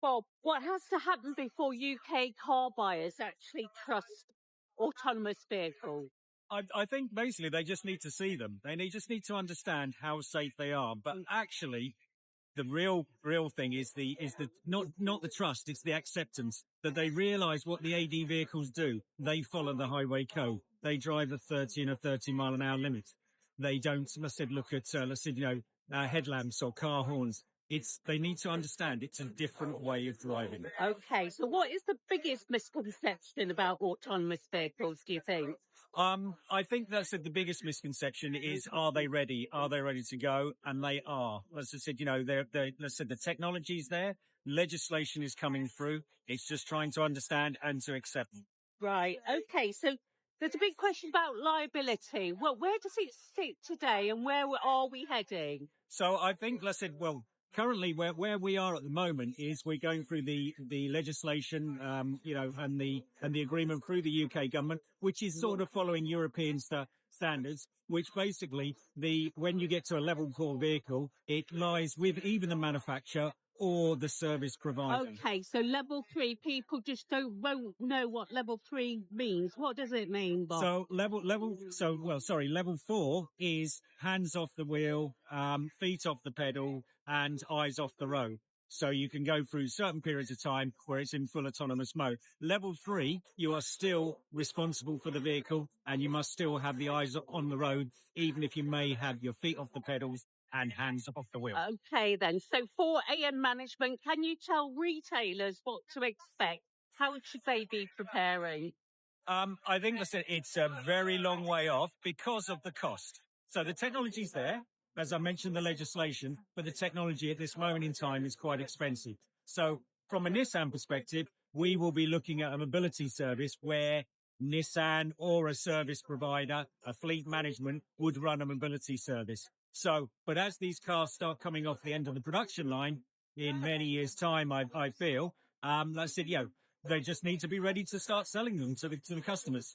Bob, what has to happen before UK car buyers actually trust autonomous vehicles? I think basically they just need to see them. Just need to understand how safe they are. But actually, the real thing is the not the trust, it's the acceptance that they realise what the AD vehicles do. They follow the highway code. They drive a 30 and a 30 mile an hour limit. They don't, let's say, look at headlamps or car horns. They need to understand it's a different way of driving. Okay, so what is the biggest misconception about autonomous vehicles, do you think? I think that's the biggest misconception is, are they ready? Are they ready to go? And they are. As I said, let's say the technology's there. Legislation is coming through. It's just trying to understand and to accept. Right, okay, so there's a big question about liability. Well, where does it sit today and where are we heading? So I think, let's say, well, currently where we are at the moment is we're going through the legislation, and the agreement through the UK government, which is sort of following European standards, which basically when you get to a level 4 vehicle, it lies with either the manufacturer or the service provider. Okay, so level 3, people just won't know what level 3 means. What does it mean, Bob? So level 4 is hands off the wheel, feet off the pedal, and eyes off the road. So you can go through certain periods of time where it's in full autonomous mode. Level 3, you are still responsible for the vehicle and you must still have the eyes on the road, even if you may have your feet off the pedals and hands off the wheel. Okay, then. So for AM management, can you tell retailers what to expect? How should they be preparing? I think it's a very long way off because of the cost. So the technology's there, as I mentioned, the legislation, but the technology at this moment in time is quite expensive. So from a Nissan perspective, we will be looking at a mobility service where Nissan or a service provider, a fleet management would run a mobility service. So, but as these cars start coming off the end of the production line in many years' time, I feel, they just need to be ready to start selling them to the customers.